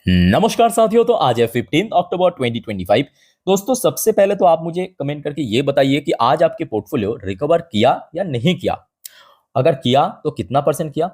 नमस्कार साथियों। तो आज है 15 अक्टूबर 2025। दोस्तों, सबसे पहले तो आप मुझे कमेंट करके ये बताइए कि आज आपके पोर्टफोलियो रिकवर किया या नहीं किया। अगर किया तो कितना परसेंट किया।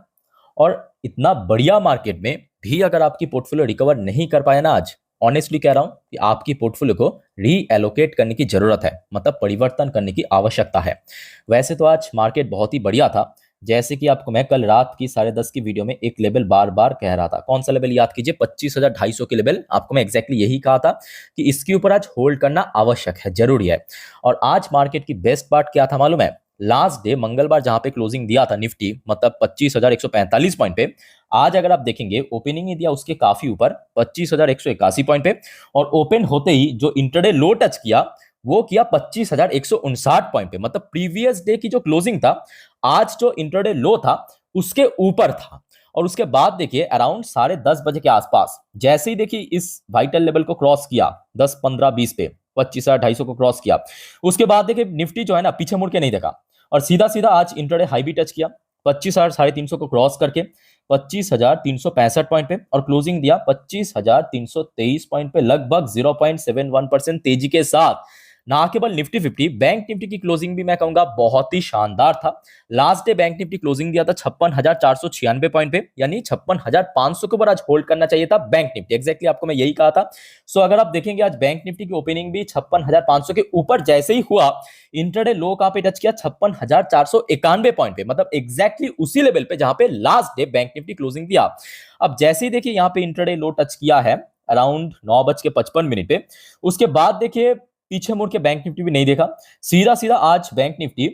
और इतना बढ़िया मार्केट में भी अगर आपकी पोर्टफोलियो रिकवर नहीं कर पाया ना आज, ऑनेस्टली कह रहा हूं कि आपकी पोर्टफोलियो को रीएलोकेट करने की जरूरत है, मतलब परिवर्तन करने की आवश्यकता है। वैसे तो आज मार्केट बहुत ही बढ़िया था। जैसे कि आपको मैं कल रात की 10:30 की वीडियो में एक लेवल बार बार कह रहा था। कौन सा लेवल याद कीजिए? 25,250 के लेवल। आपको मैं एग्जैक्टली यही कहा था कि इसके ऊपर आज होल्ड करना आवश्यक है, जरूरी है। और आज मार्केट की बेस्ट पार्ट क्या था मालूम है? लास्ट डे मंगलवार जहां पे क्लोजिंग दिया था निफ्टी, मतलब 25,145 पॉइंट पे, आज अगर आप देखेंगे ओपनिंग ही दिया उसके काफी ऊपर 25,181 पॉइंट पे। और ओपन होते ही जो इंटरडे लो टच किया वो किया 25,159 पॉइंट पे। मतलब प्रीवियस डे की जो क्लोजिंग था, आज जो इंटरडे लो था उसके ऊपर था। और उसके बाद देखिए अराउंड 10:30 बजे के आसपास जैसे ही देखिए इस वाइटल लेवल को क्रॉस किया 10, 15, 20 पे 25,250 को क्रॉस किया, उसके बाद देखिए निफ्टी जो है ना पीछे मुड़ के नहीं देखा और सीधा सीधा आज इंटरडे हाई भी टच किया 25,350 को क्रॉस करके 25,365 पॉइंट पे। और क्लोजिंग दिया 25,323 पॉइंट पे, लगभग 0.71% तेजी के साथ। ना केवल निफ्टी 50, बैंक निफ्टी की क्लोजिंग भी मैं कहूंगा बहुत ही शानदार था। Last day bank Nifty closing दिया था 56,496 पॉइंट पे, यानी 56,500 के ऊपर आज होल्ड करना चाहिए था बैंक निफ्टी। एग्जैक्टली आपको मैं यही कहा था। सो अगर आप देखेंगे आज बैंक निफ्टी की ओपनिंग भी 56,500 के ऊपर जैसे ही हुआ, इंटरडे लो कहां पे टच किया? 56,491 पॉइंट पे, मतलब एग्जैक्टली उसी लेवल पे जहां पे last day bank Nifty closing दिया। अब जैसे ही देखिए यहां पे इंटरडे लो टच किया है अराउंड 9:55 पे, उसके बाद देखिए पीछे मुड़ के बैंक निफ्टी भी नहीं देखा, सीधा सीधा आज बैंक निफ्टी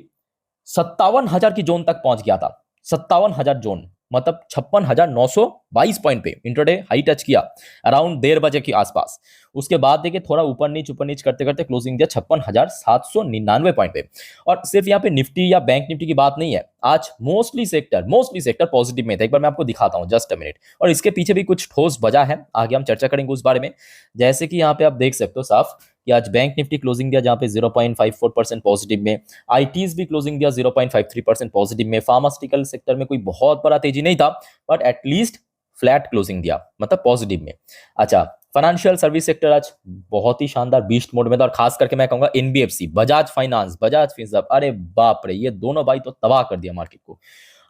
57,000 की जोन तक पहुंच गया था। 57,000 जोन, मतलब 56,922 पॉइंट पे इंटरडे हाई टच किया अराउंड 1:30 के आसपास। उसके बाद देखिए थोड़ा ऊपर नीच करते करते क्लोजिंग दिया 56,799 पॉइंट पे। और सिर्फ यहाँ पे निफ्टी या बैंक निफ्टी की बात नहीं है, आज मोस्टली सेक्टर पॉजिटिव में था। एक बार मैं आपको दिखाता हूँ, जस्ट अ मिनट। और इसके पीछे भी कुछ ठोस वजह है, आगे हम चर्चा करेंगे उस बारे में। जैसे कि यहाँ पे आप देख सकते हो साफ कि आज बैंक निफ्टी क्लोजिंग दिया जहां पे 0.54% पॉजिटिव में, आईटीज भी क्लोजिंग दिया 0.53% पॉजिटिव में। फार्मास्यूटिकल सेक्टर में कोई बहुत बड़ा तेजी नहीं था, बट एटलीस्ट फ्लैट क्लोजिंग दिया, मतलब पॉजिटिव में। अच्छा, फाइनेंशियल सर्विस सेक्टर आज बहुत ही शानदार बीस्ट मोड में था। और खास करके मैं कहूंगा NBFC, Bajaj finance, Bajaj Finserv, अरे बाप रे, ये दोनों भाई तो तबाह कर दिया मार्केट को।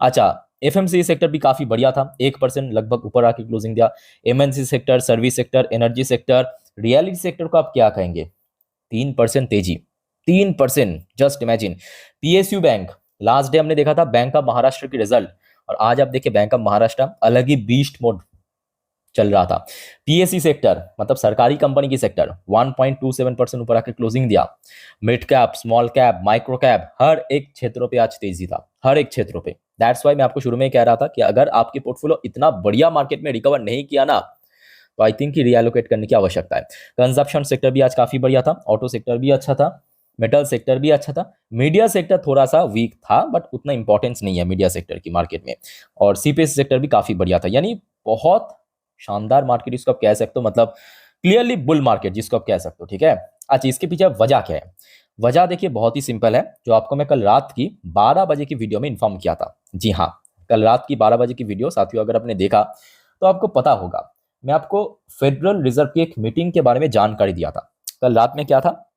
अच्छा, एफएमसीजी सेक्टर भी काफी बढ़िया था, 1% लगभग ऊपर आके क्लोजिंग दिया। MNC sector, service sector, energy sector, reality sector को आप क्या कहेंगे? 3% तेजी, 3%, just imagine. PSU bank, last day हमने देखा था बैंक ऑफ महाराष्ट्र की रिजल्ट, और आज आप देखिए बैंक ऑफ महाराष्ट्र अलग ही बीस्ट मोड चल रहा था। पीएससी सेक्टर, मतलब सरकारी कंपनी की सेक्टर, 1.27% ऊपर आके क्लोजिंग दिया। Mid cap, small cap, micro cap, हर एक क्षेत्रों पे आज तेजी था, हर एक क्षेत्रों पे। दैट्स वाई मैं आपको शुरू में ही कह रहा था कि अगर आपके पोर्टफोलियो इतना बढ़िया मार्केट में रिकवर नहीं किया ना, तो आई थिंक कि रिएलोकेट करने की आवश्यकता है। कंजप्शन सेक्टर भी आज काफी बढ़िया था, ऑटो सेक्टर भी अच्छा था, मेटल सेक्टर भी अच्छा था। मीडिया सेक्टर थोड़ा सा वीक था, बट उतना इंपॉर्टेंस नहीं है मीडिया सेक्टर की मार्केट में। और सीपीएस सेक्टर भी काफी बढ़िया था, यानी बहुत शानदार मार्केट जिसको आप कह सकते हो, मतलब क्लियरली बुल मार्केट जिसको आप कह सकते हो। ठीक है। अच्छा, इसके पीछे वजह क्या है? वजह देखिए बहुत ही सिंपल है, जो आपको मैं कल रात की 12 बजे की वीडियो में इन्फॉर्म किया था। जी हाँ, कल रात की 12 बजे की वीडियो साथियों अगर आपने देखा तो आपको पता होगा, मैं आपको फेडरल रिजर्व की एक मीटिंग के बारे में जानकारी दिया था। कल रात में क्या था?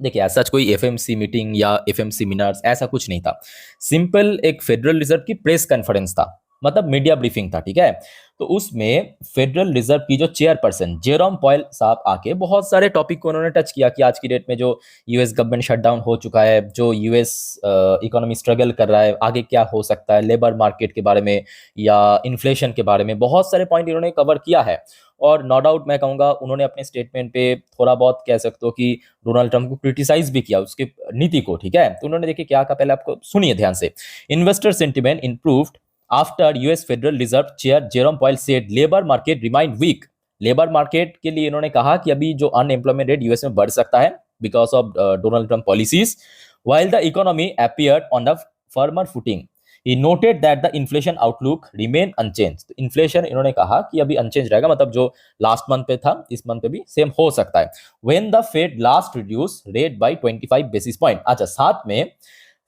देखिए ऐसा कोई एफएमसी मीटिंग या एफएमसी मिनट्स ऐसा कुछ नहीं था। सिंपल एक फेडरल रिजर्व की प्रेस कॉन्फ्रेंस था, मतलब मीडिया ब्रीफिंग था। ठीक है। तो उसमें फेडरल रिजर्व की जो चेयरपर्सन जेरोम पॉयल साहब आके बहुत सारे टॉपिक को उन्होंने टच किया कि आज की डेट में जो यूएस गवर्नमेंट शटडाउन हो चुका है, जो यूएस इकोनॉमी स्ट्रगल कर रहा है, आगे क्या हो सकता है, लेबर मार्केट के बारे में या इन्फ्लेशन के बारे में, बहुत सारे पॉइंट इन्होंने कवर किया है। और नो डाउट मैं कहूंगा उन्होंने अपने स्टेटमेंट पे थोड़ा बहुत कह सकते हो कि डोनाल्ड ट्रंप को क्रिटिसाइज भी किया उसके नीति को। ठीक है। तो उन्होंने देखिए क्या कहा, पहले आपको सुनिए ध्यान से। Investor sentiment improved after US federal reserve chair Jerome Powell said labour market remained weak. Labour market के लिए इन्होंने कहा कि अभी जो अनएम्प्लॉयमेंट रेट यूएस में बढ़ सकता है because of Donald Trump policies, while the economy appeared on the firmer footing. He noted that the inflation outlook remain unchanged. तो इन्फ्लेशन इन्होंने कहा कि अभी अनचेंज रहेगा, मतलब जो लास्ट मंथ पे था इस मंथ पे भी सेम हो सकता है। When the Fed last reduced rate by 25 basis point. अच्छा, साथ में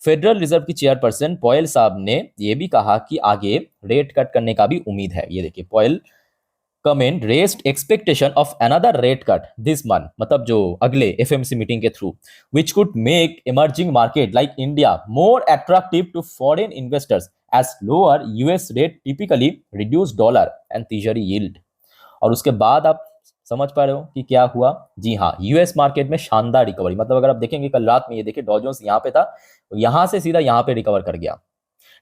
फेडरल रिजर्व की चेयरपर्सन पॉयल साहब ने यह भी कहा कि आगे रेट कट करने का भी उम्मीद है। ये देखिए Powell comment raised expectation of another rate cut this month, मतलब जो अगले एफएमसी मीटिंग के through, which could make emerging market like India more attractive to foreign investors as lower US rate typically reduce dollar and treasury yield. और उसके बाद आप समझ पा रहे हो कि क्या हुआ। जी हाँ, यूएस मार्केट में शानदार रिकवरी, मतलब अगर आप देखेंगे कल रात में, ये देखिए डॉ जोन्स यहाँ पे था, यहां से सीधा यहाँ पे रिकवर कर गया।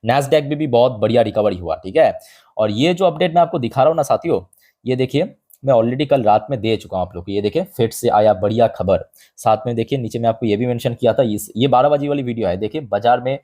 नैस्डैक में भी बहुत बढ़िया रिकवरी हुआ, ठीक है। और ये जो अपडेट मैं आपको दिखा रहा हूँ ना साथियों, ये देखिए मैं ऑलरेडी कल रात में दे चुका हूँ आप लोग को। ये देखिए फिर से आया बढ़िया खबर। साथ में देखिए नीचे मैं आपको ये भी मेंशन किया था, ये 12 बजे वाली वीडियो है, देखिए बाजार में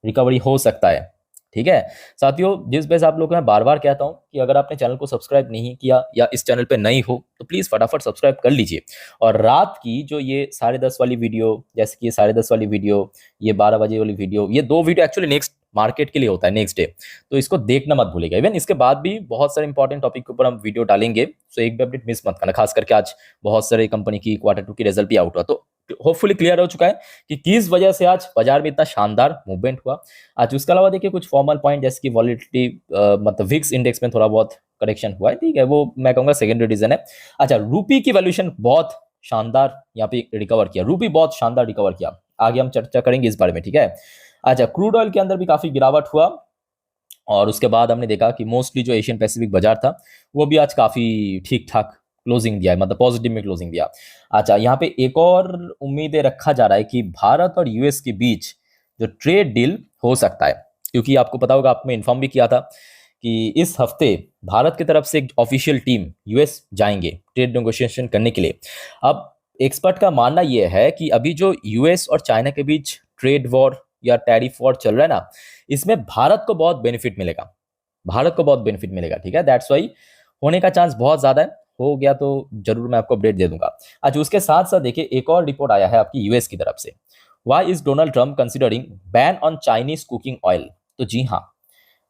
रिकवरी हो सकता है, ठीक है। साथियों, जिस वजह से आप लोगों को मैं बार बार कहता हूं कि अगर आपने चैनल को सब्सक्राइब नहीं किया या इस चैनल पे नई हो तो प्लीज फटाफट सब्सक्राइब कर लीजिए। और रात की जो ये 10:30 वाली वीडियो, जैसे कि ये 10:30 वाली वीडियो, ये 12 बजे वाली वीडियो, ये दो वीडियो एक्चुअली नेक्स्ट मार्केट के लिए होता है, नेक्स्ट डे, तो इसको देखना मत भूलिएगा। इवन इसके बाद भी बहुत सारे इंपॉर्टेंट टॉपिक के ऊपर हम वीडियो डालेंगे, तो एक भी अपडेट मिस मत करना। खास करके आज बहुत सारे कंपनी की Q2 की रिजल्ट भी आउट हुआ, तो होपफुली क्लियर हो चुका है कि किस वजह से आज बाजार में इतना शानदार मूवमेंट हुआ आज। उसके अलावा देखिए कुछ फॉर्मल पॉइंट, जैसे कि वॉलिटिलिटी, मतलब विक्स इंडेक्स में थोड़ा बहुत करेक्शन हुआ है, ठीक है, वो मैं कहूंगा सेकेंडरी रीजन है। अच्छा, रूपी की वैल्यूएशन बहुत शानदार यहाँ पे रिकवर किया, रूपी बहुत शानदार रिकवर किया, आगे हम चर्चा करेंगे इस बारे में, ठीक है। अच्छा, क्रूड ऑयल के अंदर भी काफी गिरावट हुआ, और उसके बाद हमने देखा कि मोस्टली जो एशियन पैसिफिक बाजार था वो भी आज काफी ठीक ठाक क्लोजिंग दिया है, मतलब पॉजिटिव में क्लोजिंग दिया। अच्छा, यहाँ पे एक और उम्मीदें रखा जा रहा है कि भारत और यूएस के बीच जो ट्रेड डील हो सकता है, क्योंकि आपको पता होगा, आपने इन्फॉर्म भी किया था कि इस हफ्ते भारत की तरफ से एक ऑफिशियल टीम यूएस जाएंगे ट्रेड नेगोशिएशन करने के लिए। अब एक्सपर्ट का मानना यह है कि अभी जो यूएस और चाइना के बीच ट्रेड वॉर या टैरिफ वॉर चल रहा है ना, इसमें भारत को बहुत बेनिफिट मिलेगा, भारत को बहुत बेनिफिट मिलेगा, ठीक है। दैट्स वाई होने का चांस बहुत ज्यादा है, हो गया तो जरूर मैं आपको अपडेट दे दूंगा। अच्छा, उसके साथ साथ देखिए एक और रिपोर्ट आया है आपकी यूएस की तरफ से, why is Donald Trump considering ban on Chinese cooking oil. तो जी हाँ,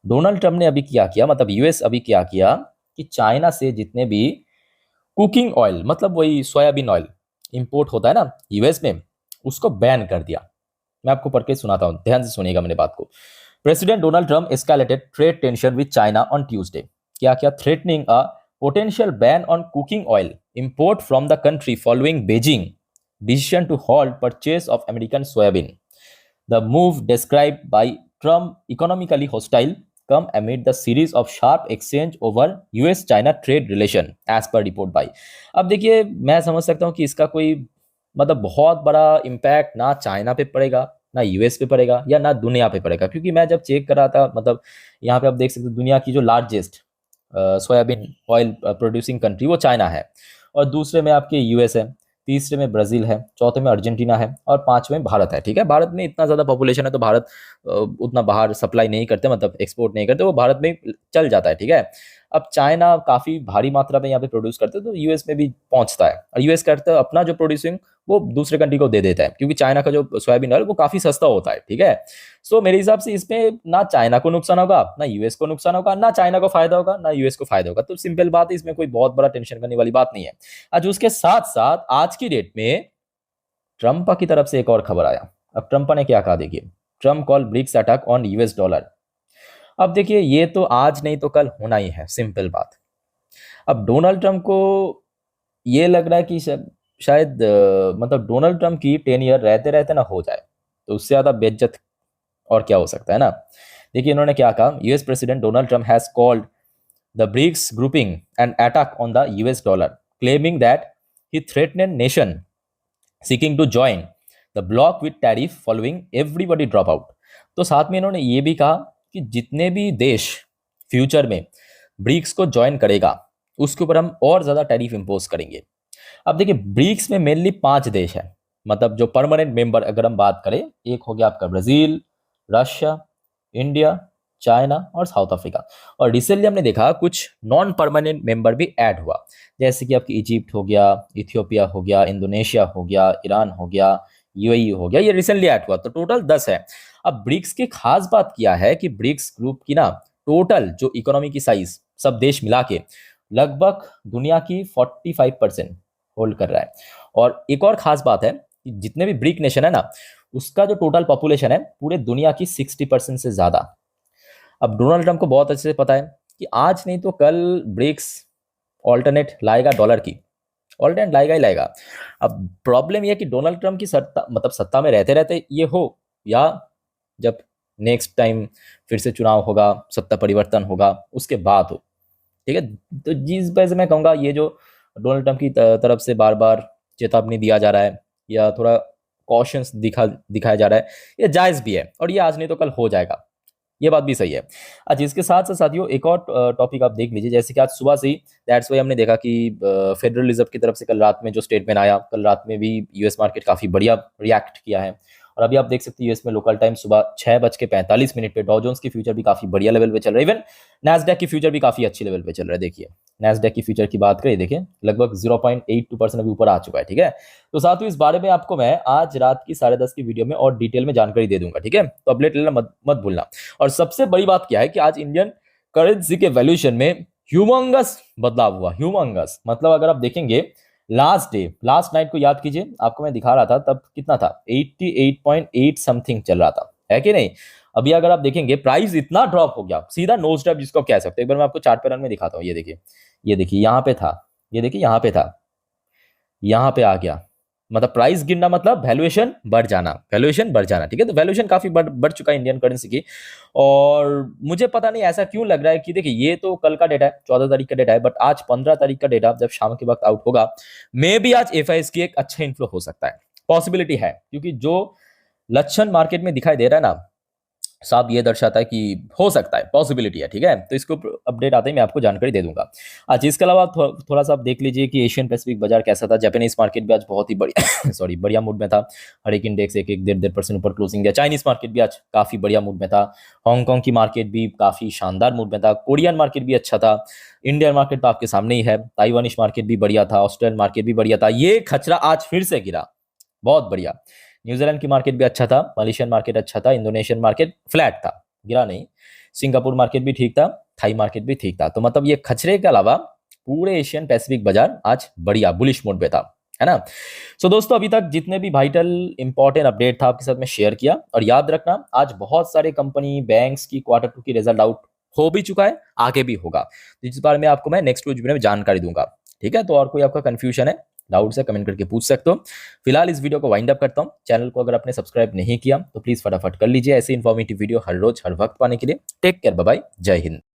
डोनाल्ड ट्रम्प ने अभी क्या किया, मतलब यूएस अभी क्या किया कि चाइना से जितने भी कुकिंग ऑयल, मतलब वही सोयाबीन ऑयल इंपोर्ट होता है ना यूएस में, उसको बैन कर दिया। मैं आपको पढ़ के सुनाता हूं, ध्यान से सुनिएगा मेरे बात को। President Donald Trump escalated trade tension with China on Tuesday. क्या क्या, threatening a potential ban on cooking oil import from the country following Beijing decision to halt purchase of American soybean. The move described by Trump economically hostile come amid the series of sharp exchange over US China trade relation as per report by। अब देखिए मैं समझ सकता हूँ कि इसका कोई मतलब बहुत बड़ा इम्पैक्ट ना चाइना पे पड़ेगा, ना यूएस पे पड़ेगा, या ना दुनिया पे पड़ेगा, क्योंकि मैं जब चेक कर रहा था, मतलब यहाँ पे आप देख सकते हैं दुनिया की जो largest soybean oil producing country वो चाइना है, और दूसरे में आपके यूएस है, तीसरे में ब्राजील है, चौथे में अर्जेंटीना है, और पांचवें में भारत है, ठीक है। भारत में इतना ज़्यादा पॉपुलेशन है तो भारत उतना बाहर सप्लाई नहीं करते, मतलब एक्सपोर्ट नहीं करते, वो भारत में चल जाता है, ठीक है। अब चाइना काफ़ी भारी मात्रा में यहाँ पे प्रोड्यूस करते हैं, तो यूएस में भी पहुंचता है, और यूएस करता है अपना जो प्रोड्यूसिंग वो दूसरे कंट्री को दे देता है, क्योंकि चाइना का जो सोयाबीन ऑयल वो काफ़ी सस्ता होता है, ठीक है। सो मेरे हिसाब से इसमें ना चाइना को नुकसान होगा, ना यूएस को नुकसान होगा, ना चाइना को फायदा होगा, ना यूएस को फायदा होगा। तो सिंपल बात है, इसमें कोई बहुत बड़ा टेंशन करने वाली बात नहीं है। आज उसके साथ साथ आज की डेट में ट्रंप की तरफ से एक और खबर आया। अब ट्रंप ने क्या कहा, देखिए, Trump call BRICS attack on US dollar. अब देखिए ये तो आज नहीं तो कल होना ही है, सिंपल बात। अब डोनाल्ड ट्रंप को ये लग रहा है कि शायद मतलब डोनाल्ड ट्रंप की 10 ईयर रहते रहते ना हो जाए, तो उससे ज्यादा बेइज्जत और क्या हो सकता है ना। देखिए इन्होंने क्या कहा, US president Donald Trump has called the BRICS grouping an attack on the US dollar, claiming that he threatened nation seeking to join the bloc with tariff following everybody drop out. तो साथ में इन्होंने ये भी कहा कि जितने भी देश फ्यूचर में ब्रिक्स को ज्वाइन करेगा उसके ऊपर हम और ज्यादा टैरिफ इंपोज करेंगे। अब देखिए ब्रिक्स में मेनली 5 देश है, मतलब जो परमानेंट मेंबर अगर हम बात करें, एक हो गया आपका ब्राजील, रशिया, इंडिया, चाइना और साउथ अफ्रीका। और रिसेंटली हमने देखा कुछ नॉन परमानेंट मेंबर भी ऐड हुआ, जैसे कि आपकी इजिप्ट हो गया, इथियोपिया हो गया, इंडोनेशिया हो गया, ईरान हो गया, यूएई हो गया, ये रिसेंटली ऐड हुआ, तो टोटल 10 है। अब ब्रिक्स की खास बात क्या है कि ब्रिक्स ग्रुप की ना टोटल जो इकोनॉमी की साइज सब देश मिला के लगभग दुनिया की 45% होल्ड कर रहा है। और एक और खास बात है कि जितने भी ब्रिक नेशन है ना, उसका जो टोटल पॉपुलेशन है पूरे दुनिया की 60% से ज्यादा। अब डोनाल्ड ट्रंप को बहुत अच्छे से पता है कि आज नहीं तो कल ब्रिक्स ऑल्टरनेट लाएगा डॉलर की, ऑल्टरनेट लाएगा ही लाएगा। अब प्रॉब्लम यह है कि डोनाल्ड ट्रम्प की सत्ता, मतलब सत्ता में रहते रहते ये हो, या जब नेक्स्ट टाइम फिर से चुनाव होगा, सत्ता परिवर्तन होगा, उसके बाद हो। ठीक है, तो जिस वजह से मैं कहूँगा ये जो डोनाल्ड ट्रम्प की तरफ से बार बार चेतावनी दिया जा रहा है या थोड़ा कॉशंस दिखाया जा रहा है, ये जायज़ भी है और ये आज नहीं तो कल हो जाएगा, ये बात भी सही है। अच्छा, इसके साथ साथ साथियों एक और टॉपिक आप देख लीजिए, जैसे कि आज सुबह से ही दैट्स वाई हमने देखा कि फेडरल रिजर्व की तरफ से कल रात में जो स्टेटमेंट आया, कल रात में भी यूएस मार्केट काफ़ी बढ़िया रिएक्ट किया है। और अभी आप देख सकते हैं यूएस में लोकल टाइम सुबह 6:45 पे डॉ जोन्स की फ्यूचर भी काफ़ी बढ़िया लेवल पे चल रहा है, इवन नैस्डैक की फ्यूचर भी काफ़ी अच्छी लेवल पे चल रहा है। देखिए नैस्डैक की फ्यूचर की बात करें, देखिए लगभग 0.82% अभी ऊपर आ चुका है। ठीक है, तो साथियों इस बारे में आपको मैं आज रात की 10:30 की वीडियो में और डिटेल में जानकारी दे दूंगा। ठीक है, तो अपडेट लेना मत भूलना। और सबसे बड़ी बात क्या है कि आज इंडियन करेंसी के वैल्यूएशन में ह्यूमंगस बदलाव हुआ। ह्यूमंगस मतलब अगर आप देखेंगे लास्ट नाइट को याद कीजिए, आपको मैं दिखा रहा था तब कितना था, 88.8 समथिंग चल रहा था, है कि नहीं। अभी अगर आप देखेंगे प्राइस इतना ड्रॉप हो गया, सीधा नोज ड्रॉप जिसको आप कह सकते हैं। एक बार मैं आपको चार्ट पैटर्न में दिखाता हूँ, ये देखिए, ये देखिए यहाँ पे था, ये देखिए यहाँ पे था, यहाँ पे आ गया। मतलब प्राइस गिरना मतलब वैल्यूएशन बढ़ जाना, वैल्यूएशन बढ़ जाना। ठीक है, तो वैल्यूएशन काफी बढ़ चुका है इंडियन करेंसी की। और मुझे पता नहीं ऐसा क्यों लग रहा है कि देखिए ये तो कल का डेटा है, 14 तारीख का डेटा है, बट आज 15 तारीख का डेटा जब शाम के वक्त आउट होगा, मे भी आज एफआईएस की एक अच्छा इन्फ्लो हो सकता है, पॉसिबिलिटी है। क्योंकि जो लक्षण मार्केट में दिखाई दे रहा है ना, साफ ये दर्शाता है कि हो सकता है, पॉसिबिलिटी है। ठीक है, तो इसको अपडेट आते ही मैं आपको जानकारी दे दूंगा। आज इसके अलावा थोड़ा सा आप देख लीजिए कि एशियन पैसिफिक बाजार कैसा था। जापानीज मार्केट भी आज बहुत ही बढ़िया सॉरी बढ़िया मूड में था। हर एक इंडेक्स 1-1.5% ऊपर क्लोजिंग दिया। चाइनीज मार्केट भी आज काफी बढ़िया मूड में था। हांगकांग की मार्केट भी काफी शानदार मूड में था। कोरियन मार्केट भी अच्छा था। इंडियन मार्केट तो आपके सामने ही है। ताइवानिश मार्केट भी बढ़िया था। ऑस्ट्रेलियन मार्केट भी बढ़िया था। ये खचरा आज फिर से गिरा, बहुत बढ़िया। न्यूजीलैंड की मार्केट भी अच्छा था। मलेशियन मार्केट अच्छा था। इंडोनेशियन मार्केट फ्लैट था, गिरा नहीं। सिंगापुर मार्केट भी ठीक था। थाई मार्केट भी ठीक था। तो मतलब ये खचरे के अलावा पूरे एशियन पैसिफिक बाजार आज बढ़िया बुलिश मोड पे था, है ना। सो दोस्तों अभी तक जितने भी वाइटल इंपॉर्टेंट अपडेट था आपके साथ में शेयर किया। और याद रखना आज बहुत सारे कंपनी बैंक्स की Q2 की रिजल्ट आउट हो भी चुका है, आगे भी होगा। इस बारे में आपको मैं नेक्स्ट वीडियो में जानकारी दूंगा। ठीक है, तो और कोई आपका कंफ्यूजन है, डाउट से कमेंट करके पूछ सकते हो। फिलहाल इस वीडियो को वाइंड अप करता हूं। चैनल को अगर आपने सब्सक्राइब नहीं किया तो प्लीज फटाफट कर लीजिए ऐसे इन्फॉर्मेटिव वीडियो हर रोज हर वक्त पाने के लिए। टेक केयर, बाय बाय, जय हिंद।